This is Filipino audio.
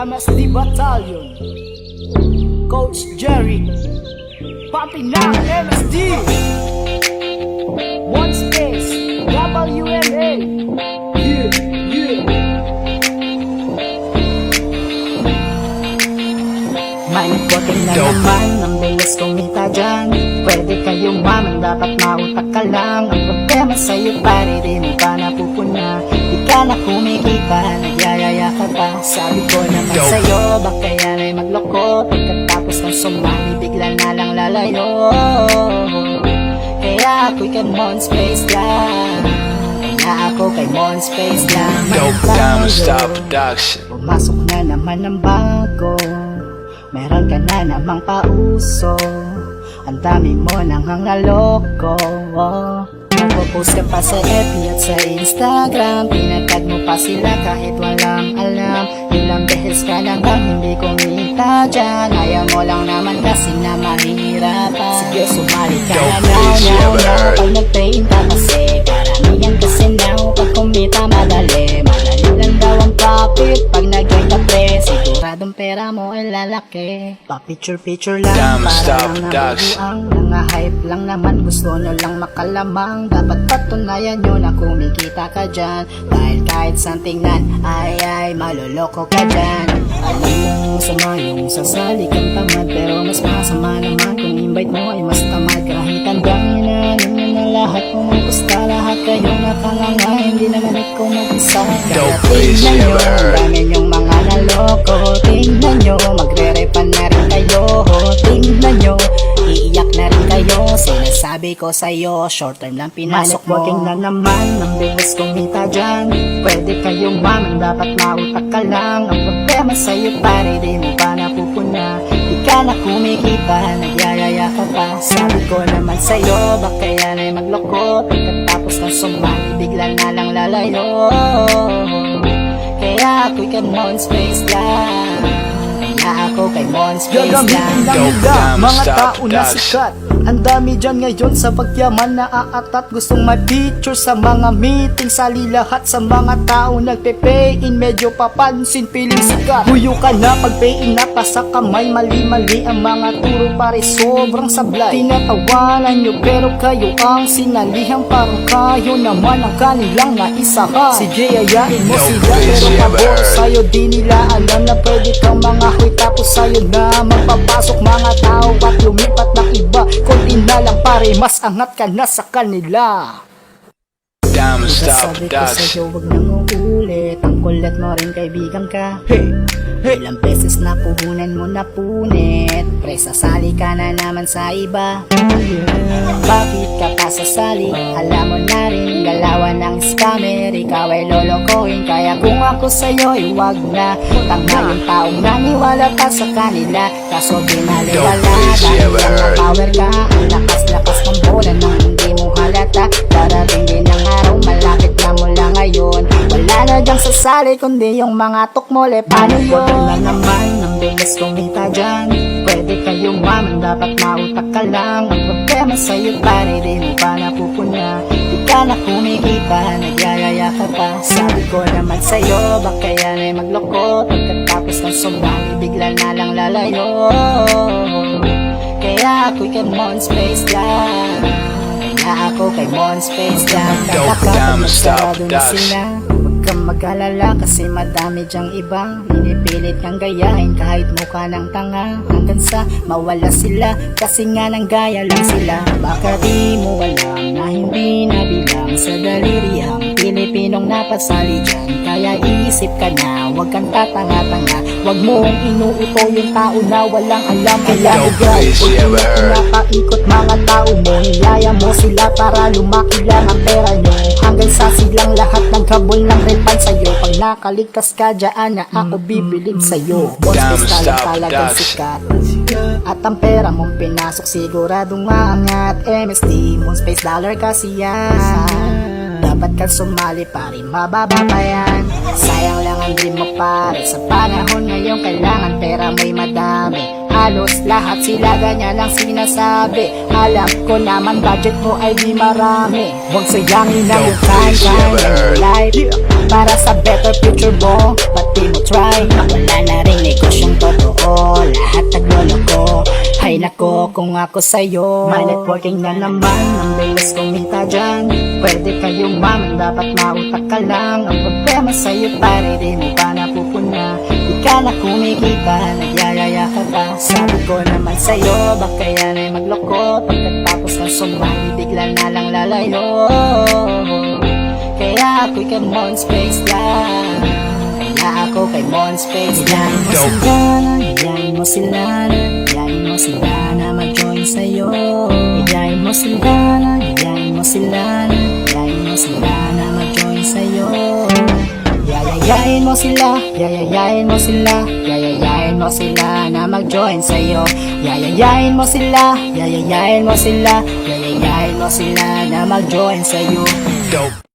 MSD Battalion, Coach Jerry, pati ng MSD, One Space, WMA. Yeah, yeah. May puting na naman ang bilis kumita dyan. Pwede kayong maman, dapat mautak ka lang. Ang problema sa'yo pare, di mo pa napupuna. Di ka na kumikita, nagyayaya ka pa. Sabi ko naman sa'yo, baka yan ay magloko. Pagkatapos ng sumali, bigla na lang lalayo. Kaya ako'y kay Mon Space lang. Kaya ako kay Mon Space lang. Dope Diamond Style Production. Pumasok na naman ng bago, meron ka na namang pauso. Ang dami mo nang hangaloko. Nagpo-post ka pa sa FB at sa Instagram. Pinatag mo pa sila kahit walang alam. Ilang beses ka lang bang hindi kumita dyan. Ayaw mo lang naman kasi na mahihirapan. Sige sumali ka na now. Pag nag-train ka kasi karamihan kasi now. Pag kumita madali, madali lang daw ang profit. Pag nag-join ka pre, siguradong pera mo ay lalaki. Pa-picture lang para lang nabubuang. Mga hype lang naman, gusto nyo lang makalamang. Dapat patunayan nyo na kumikita ka dyan. Dahil kahit saan tingnan, ay maluloko ka dyan. Alam mo sama yung sasali kang tamad, pero mas masama naman kung invite mo ay mas tamad. Kahit hanggang inaanong nyo na lahat, pumupusta lahat kayong nakanganga. Hindi naman ikaw mag-isa. Kaya tingnan nyo, ang dami nyong mga naloko. Tingnan nyo, magre-repan na rin kayo. Tingnan nyo, iiyak na rin kayo. Sinasabi ko sa'yo, short term lang pinasok mo. Working na naman, ang bilis kumita dyan. Pwede kayong maman, dapat mautak ka lang. Ang problema sa'yo pare, di mo pa napupuna. Di ka na kumikita, nagyayaya ka pa. Sabi ko naman sa'yo, baka yan ay magloko. Pagkatapos ng sumali, bigla na lang lalayo. Kaya ako'y kay Mon Space lang. Kaya ako kay Mon Space lang. Dope Diamond Mga Style tao na Production. sikat, ang dami dyan ngayon sa pagyaman na aatat. Gustong ma-picture sa mga meeting, sali lahat sa mga tao nagpe-pay in. Medyo papansin, piling sikat. Huyo ka na pag-pay in na pa sa kamay. Mali-mali ang mga turo pare, sobrang sablay. Tinatawanan nyo pero kayo ang sinalihan. Parang kayo naman ang kanilang naisahan. Sige ayain mo sila pero pabor sa'yo. Di nila alam na pwede kang mga huy. Tapos sa'yo na magpapasok mga tao at lumipat ng iba. Konti na lang pare, mas angat ka na sa kanila. Diamond Style Sabi ko Production. sa'yo, wag nang uulit. Ang kulit mo rin kaibigan ka. Ilang beses na puhunan mo na punit. Pre, sasali ka na naman sa iba. Bakit ka pa sasali? Alam mo na rin, galawan ng scammer. Ikaw ay lolokohin, kaya kung ako sa'yo ay wag na. Tanga yung taong naniwala ka sa kanila. Kaso binaliwala dahil ang power ka. Ang lakas-lakas ng bola nang hindi mo halata. Darating din ang araw, malapit na mula ngayon. Wala na dyang sasali kundi yung mga tukmole. Paano yun? Na naman ang bilis kumita dyan. Pwede kayong maman, dapat mautak ka lang. Ang problema sa'yo pare, di mo pa napupuna. Di ka na kumikita, nagyayaya ka pa. Sabi ko naman sa'yo, baka yan ay magloko. Pagkatapos ng sumali, bigla na lang lalayo. Kaya ako'y kay Mon Space lang. Kaya ako kay Mon Space lang. Dope Diamond Style Production. Huwag kang mag-alala kasi madami dyang iba. Pinipilit kang gayahin kahit mukha ng tanga. Hanggang sa mawala sila kasi nga nang gaya lang sila. Baka di mo alam na hindi nabilang sa daliri ang Pilipinong napasali dyan. Kaya isip ka na, huwag kang tatanga-tanga. Huwag mong inuuto yung tao na walang alam. Kaya ugay, kung pinapaikot mga tao mo, nilaya mo sila para lumaki lang ang pera nyo. Hanggang sa silang lahat naghabol ng repan sa'yo. Pag nakaligtas ka dyan na ako bibilib sa'yo. Bosses tayo talagang sikat. At ang pera mong pinasok siguradong maangat. MSD, Mon Space Dollar kasi yan. Dapat kang sumali pare, mababa pa yan. Sayang lang ang dream mo pare. Sa panahon ngayon kailangan pera mo'y madami. Halos lahat sila ganyan ang sinasabi. Alam ko naman budget mo ay di marami. Huwag sayangin ang iyong time, life. para sa better future mo. Pati mo try, wala na rin negosyong totoo, lahat nagloloko. Hay nako kung ako sa'yo, may networking na naman, ang bilis kumita dyan. Pwede kayong maman, dapat mautak ka lang. Ang problema sa'yo pare, di mo pa napupuna. Di ka na kumikita, nagyayaya ka pa. Sabi ko naman sa'yo, baka yan ay magloko. Pagkatapos ng sumali, bigla na lang lalayo. Kaya ako'y kay Mon Space lang. Kaya ako kay Mon Space lang. Hiyain mo sila, hiyain mo sila na mag-join sa'yo. Hiyain mo sila, hiyain mo sila, hiyain mo sila na mag-join sa'yo. Yayayain mo sila, yayayain mo sila, yayayain mo sila na mag-join sa'yo. Yayayain mo sila, yayayain mo sila, yayayain mo sila na mag-join sa'yo. Dope.